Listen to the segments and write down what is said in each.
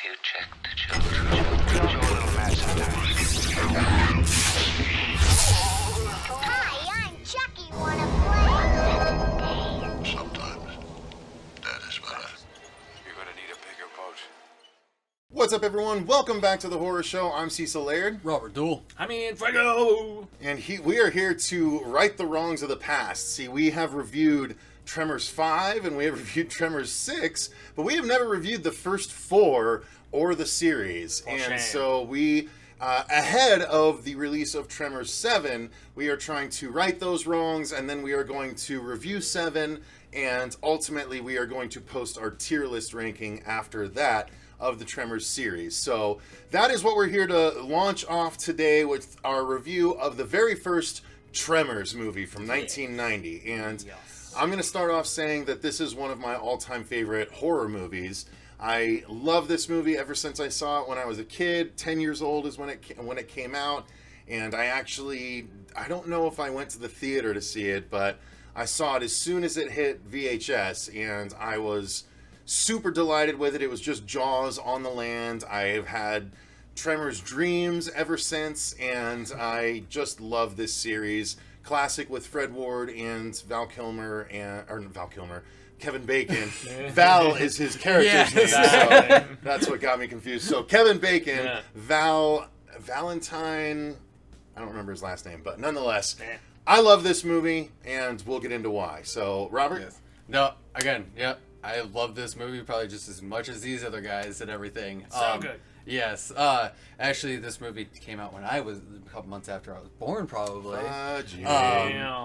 you check the children? Show a little match Hi, I'm Chucky. Wanna play? Sometimes that is better. You're gonna need a bigger boat. What's up, everyone? Welcome back to the Horror Show. I'm Cecil Laird. Robert Duell. Fuego! And we are here to right the wrongs of the past. See, we have reviewed Tremors 5 and we have reviewed Tremors 6, but we have never reviewed the first 4 or the series. So we, ahead of the release of Tremors 7, we are trying to right those wrongs, and then we are going to review 7, and ultimately we are going to post our tier list ranking after that of the Tremors series. So that is what we're here to launch off today with our review of the very first Tremors movie from 1990. And I'm going to start off saying that this is one of my all-time favorite horror movies. I love this movie ever since I saw it when I was a kid. 10 years old is when it came out. And I don't know if I went to the theater to see it, but I saw it as soon as it hit VHS, and I was super delighted with it. It was just Jaws on the land. I have had Tremors dreams ever since, and I just love this series. Classic with Fred Ward and Kevin Bacon. Val is his character's name, so that's what got me confused. So Kevin Bacon, Valentine, I don't remember his last name, but nonetheless, I love this movie, and we'll get into why. So, Robert? Yes. No, again, I love this movie probably just as much as these other guys and everything. So good. Yes. Actually, this movie came out when I was a couple months after I was born, probably.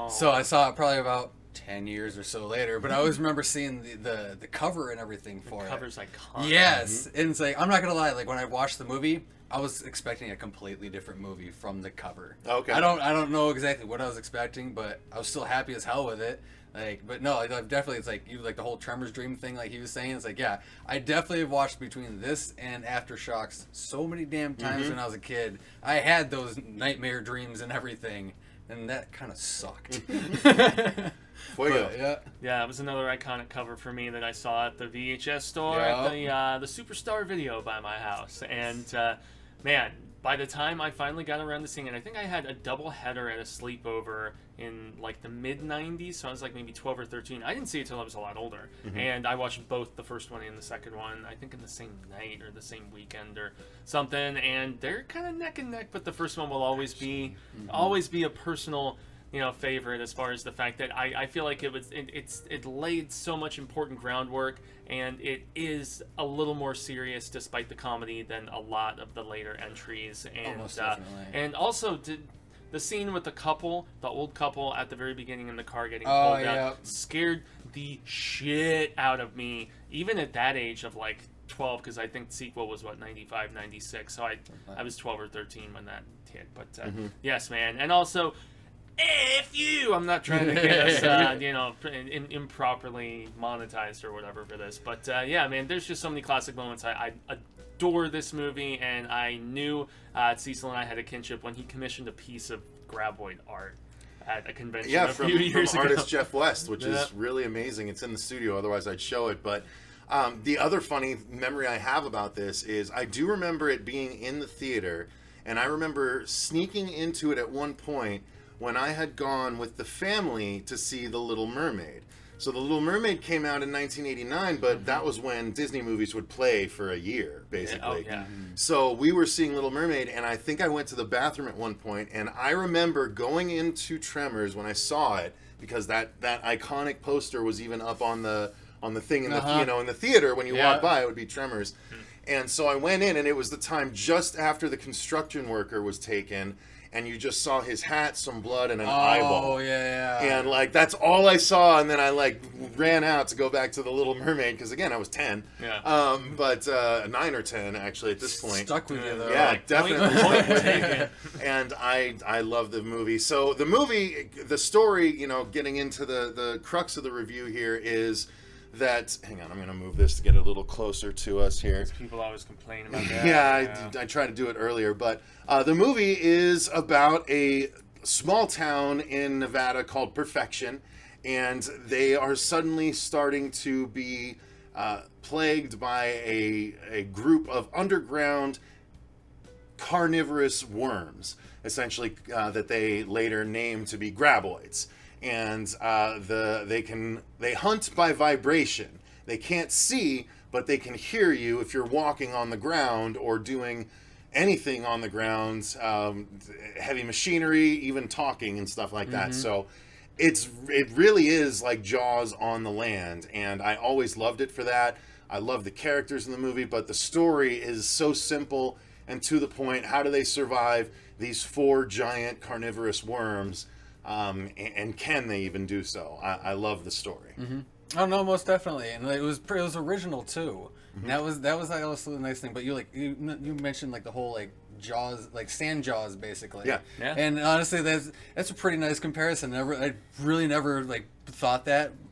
So I saw it probably about 10 years or so later, but I always remember seeing the cover and everything for it. The cover's iconic. Yes. And it's like, I'm not going to lie, like when I watched the movie, I was expecting a completely different movie from the cover. Okay. I don't know exactly what I was expecting, but I was still happy as hell with it. But no, I've definitely, it's like, like the whole Tremors dream thing, like he was saying, it's like, I definitely have watched between this and Aftershocks so many damn times when I was a kid. I had those nightmare dreams and everything, and that kind of sucked. Fuego. Yeah, it was another iconic cover for me that I saw at the VHS store at the Superstar Video by my house. And, man, by the time I finally got around to seeing it, I think I had a double header at a sleepover in like the mid-90s, so I was like maybe 12 or 13. I didn't see it till I was a lot older. And I watched both the first one and the second one, I think in the same night or the same weekend or something, and they're kind of neck and neck, but the first one will always be a personal favorite, as far as the fact that I feel like it laid so much important groundwork, and it is a little more serious despite the comedy than a lot of the later entries. And Almost definitely. And also the scene with the old couple at the very beginning in the car getting pulled out, scared the shit out of me, even at that age of like 12, because I think the sequel was 95, 96, so I was 12 or 13 when that hit. But yes, man. And also, F you! I'm not trying to get us, improperly monetized or whatever for this. But, man, there's just so many classic moments. I adore this movie, and I knew Cecil and I had a kinship when he commissioned a piece of graboid art at a convention a few years from ago. artist Jeff West, which is really amazing. It's in the studio, otherwise I'd show it. But the other funny memory I have about this is I do remember it being in the theater, and I remember sneaking into it at one point when I had gone with the family to see The Little Mermaid. So The Little Mermaid came out in 1989, but that was when Disney movies would play for a year, basically. So we were seeing Little Mermaid, and I think I went to the bathroom at one point, and I remember going into Tremors when I saw it, because that iconic poster was even up on the thing in the in the theater when you walk by, it would be Tremors. And so I went in, and it was the time just after the construction worker was taken, and you just saw his hat, some blood, and an eyeball. And, like, that's all I saw, and then I, like, ran out to go back to The Little Mermaid, because, again, I was 10. But 9 or 10, actually, at this point. Stuck with you, though. Yeah, definitely. And I love the movie. So the story, getting into the crux of the review here is that, hang on, I'm going to move this to get a little closer to us here. People always complain about that. I tried to do it earlier, but the movie is about a small town in Nevada called Perfection, and they are suddenly starting to be plagued by a group of underground carnivorous worms, essentially, that they later named to be graboids. And they hunt by vibration. They can't see, but they can hear you if you're walking on the ground or doing anything on the ground, heavy machinery, even talking and stuff like that. So it really is like Jaws on the land, and I always loved it for that. I love the characters in the movie, but the story is so simple and to the point. How do they survive these 4 giant carnivorous worms, and can they even do so? I love the story. Oh no, most definitely, and it was original too. And that was like also the nice thing. But you mentioned like the whole like Jaws, like sand Jaws, basically. Yeah. And honestly, that's a pretty nice comparison. I really never like thought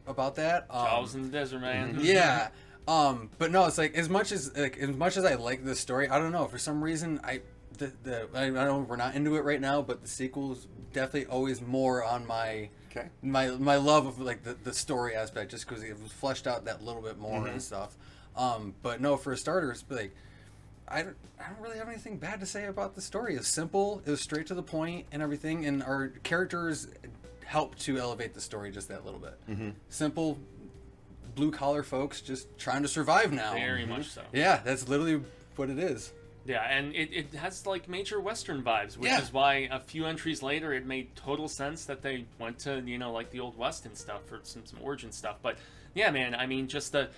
about that. Jaws in the desert, man. Yeah. But no, it's like as much as I like this story, I don't know, for some reason I know we're not into it right now, but the sequel's definitely always more on my love of like the story aspect, just because it was fleshed out that little bit more and stuff. But no, for starters, like I don't really have anything bad to say about the story. It's simple, it was straight to the point and everything, and our characters helped to elevate the story just that little bit. Simple, blue collar folks just trying to survive now. Very much so. Yeah, that's literally what it is. Yeah, and it has like major Western vibes, which Yeah. is why a few entries later it made total sense that they went to, like the old West and stuff for some origin stuff. But yeah, man, I mean, just the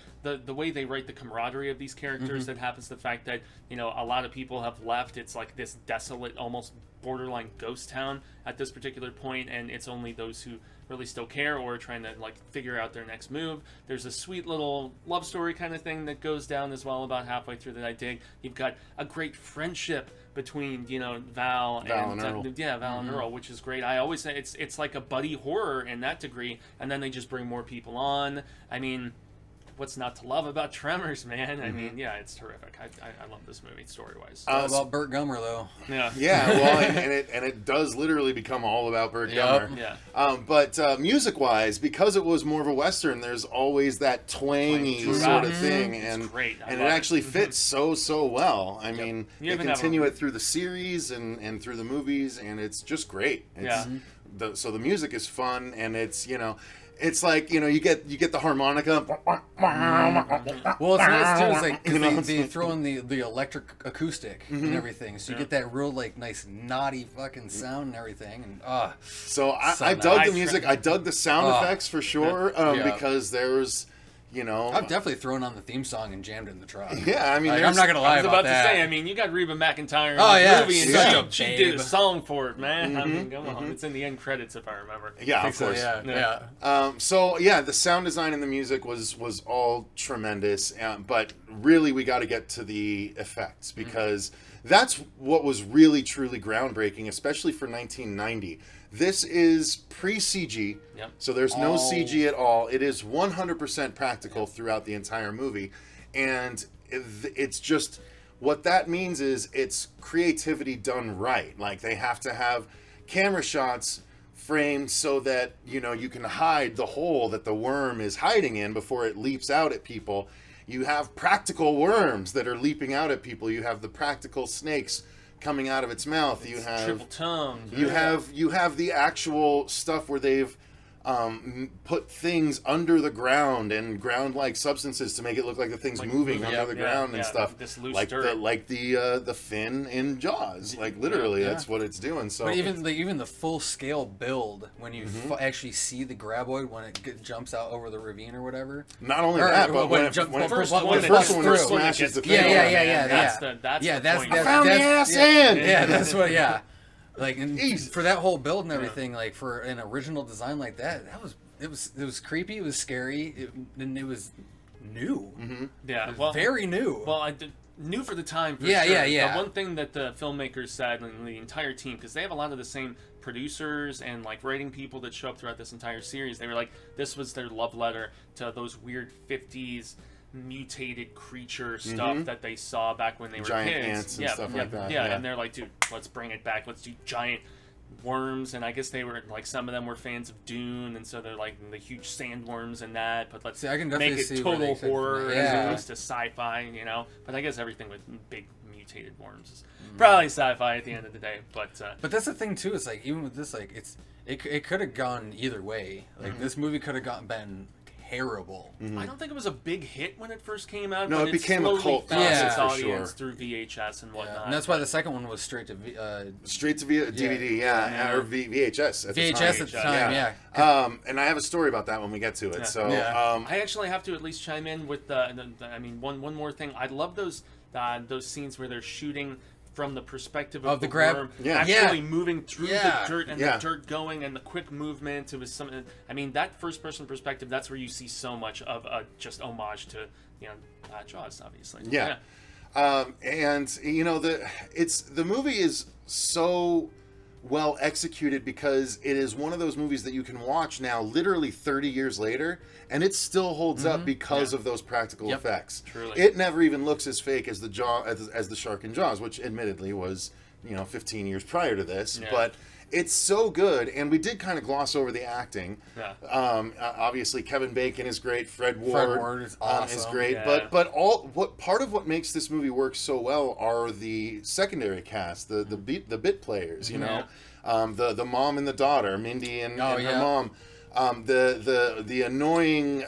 way they write the camaraderie of these characters, that happens to the fact that, a lot of people have left. It's like this desolate, almost borderline ghost town at this particular point, and it's only those who really still care or are trying to like figure out their next move. There's a sweet little love story kind of thing that goes down as well about halfway through that I dig. You've got a great friendship between Val and Earl. Val and Earl, which is great. I always say it's like a buddy horror in that degree, and then they just bring more people on. I mean, what's not to love about Tremors, man? I mean, yeah, it's terrific. I love this movie story wise. All about Burt Gummer though. Yeah. Yeah, well, and it does literally become all about Burt Gummer. Yeah. But music-wise, because it was more of a Western, there's always that twangy sort of thing, and great. I and it love actually fits so well. I mean, You they even have continue it through the series and through the movies, and it's just great. It's, so the music is fun, and it's it's like you get the harmonica. Well, it's nice too. It's like 'cause they throw in the electric acoustic and everything, so you get that real like nice naughty fucking sound and everything. And So So I dug nice. the music. I dug the sound effects for sure, Yeah. because there's I've definitely thrown on the theme song and jammed it in the truck. Yeah, I mean, Like, there's- I'm not gonna lie I was about that. to say, I mean, you got Reba McEntire in Oh, this yeah, movie, and she's such a she babe. did a song for it, man. I mean, come on. It's in the end credits, if I remember. Yeah, I of think so, course. yeah. So yeah, the sound design and the music was all tremendous, but really we got to get to the effects, because that's what was really truly groundbreaking, especially for 1990. This is pre-CG, Yep. so there's no CG at all. It is 100% practical throughout the entire movie, and it's just what that means is it's creativity done right. Like, they have to have camera shots framed so that you can hide the hole that the worm is hiding in before it leaps out at people. You have practical worms that are leaping out at people. You have the practical snakes coming out of its mouth. You have triple tongues. you have the actual stuff where they've put things under the ground and ground-like substances to make it look like the thing's moving under the ground and stuff. This loose like dirt. the fin in Jaws. Like, literally, that's what it's doing. So But even the full scale build, when you actually see the graboid when it jumps out over the ravine or whatever. not only Or- that, but when it jump- when it first first one when it it busts through. smashes the thing. Yeah. That's yeah. the that's yeah, the that's point. that's found the that's- ass yeah, in! Yeah, that's what. Yeah, like and Jeez. for that whole build and everything, like for an original design like that, it was creepy. It was scary, and it was new. Yeah, It was very new. Well, I did, new for the time. For Yeah, sure. yeah. The one thing that the filmmakers said, and the entire team, because they have a lot of the same producers and like writing people that show up throughout this entire series, they were like, this was their love letter to those weird 50s mutated creature stuff that they saw back when they were Giant kids. ants and stuff like that. Yeah, Yeah. and they're like, dude, let's bring it back. Let's do giant worms, and I guess they were like some of them were fans of Dune, and so they're like the huge sandworms and that. But let's I can make definitely it see where total they could- horror yeah. as opposed to sci-fi, you know. But I guess everything with big mutated worms is probably sci-fi at the end of the day. But that's the thing too. It's like even with this, like it could have gone either way. Like this movie could have been terrible. I don't think it was a big hit when it first came out. No, but it became a slowly cult found classic its for audience sure. through VHS and whatnot. And that's why the second one was straight to Straight to DVD, or VHS at the time. VHS at the time. Yeah. And I have a story about that when we get to it. Yeah. So, Yeah. I actually have to at least chime in with I mean, one more thing. I love those scenes where they're shooting from the perspective of the the grab- worm Yeah. actually Yeah. moving through Yeah. the dirt and Yeah. the dirt going and the quick movement. It was something. I mean, that first person perspective. That's where you see so much of just homage to Jaws, obviously. Yeah. And you know the movie is so well executed because it is one of those movies that you can watch now literally 30 years later and it still holds up because of those practical Yep. effects. Truly. It never even looks as fake as the shark in Jaws, which admittedly was 15 years prior to this, Yeah. but it's so good. And we did kind of gloss over the acting. Yeah. Obviously Kevin Bacon is great, Fred Ward is is awesome. great, Yeah. but part of what makes this movie work so well are the secondary cast, the bit players, you know, the mom and the daughter, Mindy and her yeah. mom, the annoying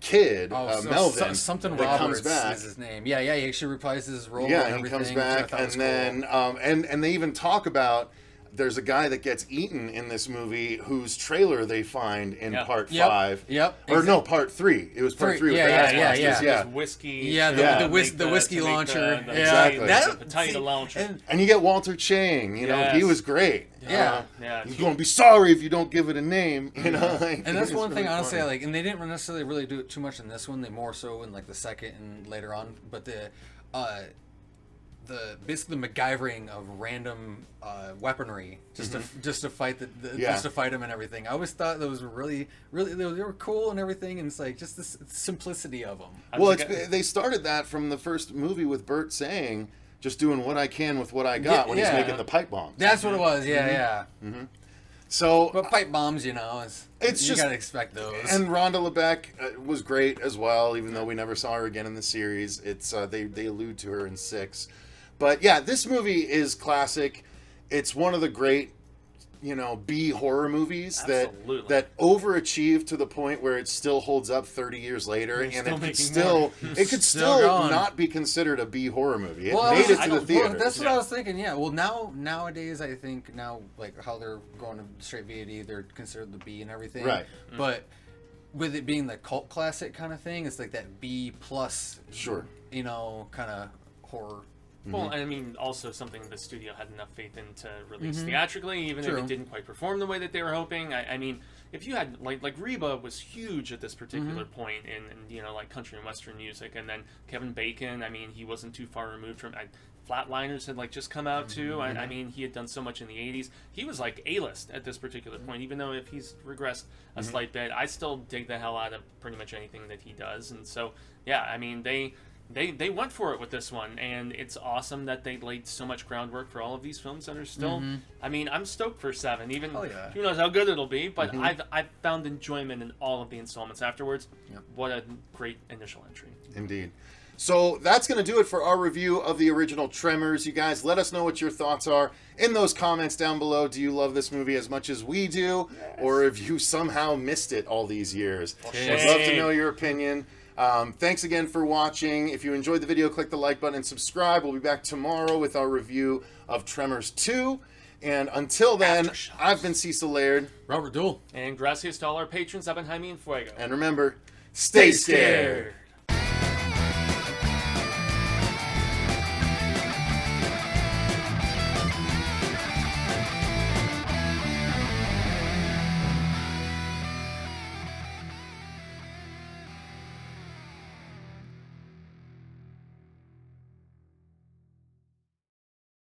kid, Melvin, something that Roberts comes back. is his name. Yeah, he actually reprises his role. Yeah, and he everything, comes which I back, thought was and cool. then and they even talk about. There's a guy that gets eaten in this movie whose trailer they find in Yeah. part Yep. 5. Yep. Or no, part 3. It was part 3 with Yeah, the yeah, Ass yeah, Monsters, yeah. There's whiskey. Yeah, the, Yeah. the, whis- the whiskey to make launcher. the- yeah, Exactly. the potato launcher. And, And you get Walter Chang, he Yes. was great. Yeah. Yeah. He's going to be sorry if you don't give it a name, you know. Like, and that's it's one thing, really honestly, funny. like, and they didn't necessarily really do it too much in this one. They more so in like the second and later on. But the basically the MacGyvering of random weaponry just to fight just to fight him and everything. I always thought those were really they were cool and everything, and it's like just the simplicity of them. Well, they started that from the first movie with Bert saying, just doing what I can with what I got when he's Yeah. making the pipe bombs. That's what it was. Yeah, yeah. So, But pipe bombs, It's you just- gotta expect those. and Rhonda LeBeck was great as well, even though we never saw her again in the series. It's they allude to her in 6. But yeah, this movie is classic. It's one of the great, B horror movies Absolutely. that overachieved to the point where it still holds up 30 years later, and still it could making still more. it could Still still going. not be considered a B horror movie. It Well, made it I to the don't- theater. Well, that's what Yeah. I was thinking. Yeah. Well, nowadays, I think like how they're going to straight VOD, they're considered the B and everything. Right. But with it being the cult classic kind of thing, it's like that B plus. Sure. Kind of horror. Well, I mean, also something the studio had enough faith in to release theatrically, even if True. it didn't quite perform the way that they were hoping. I mean, if you had like Reba was huge at this particular point in like country and western music, and then Kevin Bacon. I mean, he wasn't too far removed from. Flatliners had just come out too. I mean, he had done so much in the '80s. He was like A-list at this particular point, even though if he's regressed a slight bit, I still dig the hell out of pretty much anything that he does. And so, yeah, I mean, they went for it with this one, and it's awesome that they laid so much groundwork for all of these films that are still. I mean, I'm stoked for 7. Even Oh, yeah. who knows how good it'll be, but I've found enjoyment in all of the installments afterwards. Yep. What a great initial entry. Indeed. So that's going to do it for our review of the original Tremors. You guys, let us know what your thoughts are in those comments down below. Do you love this movie as much as we do? Yes. Or have you somehow missed it all these years? I'd love to know your opinion. Thanks again for watching. If you enjoyed the video, click the like button and subscribe. We'll be back tomorrow with our review of Tremors 2. And until then, Aftershocks. I've been Cecil Laird. Robert Duell. And gracias to all our patrons, Jaime and Fuego. And remember, stay scared.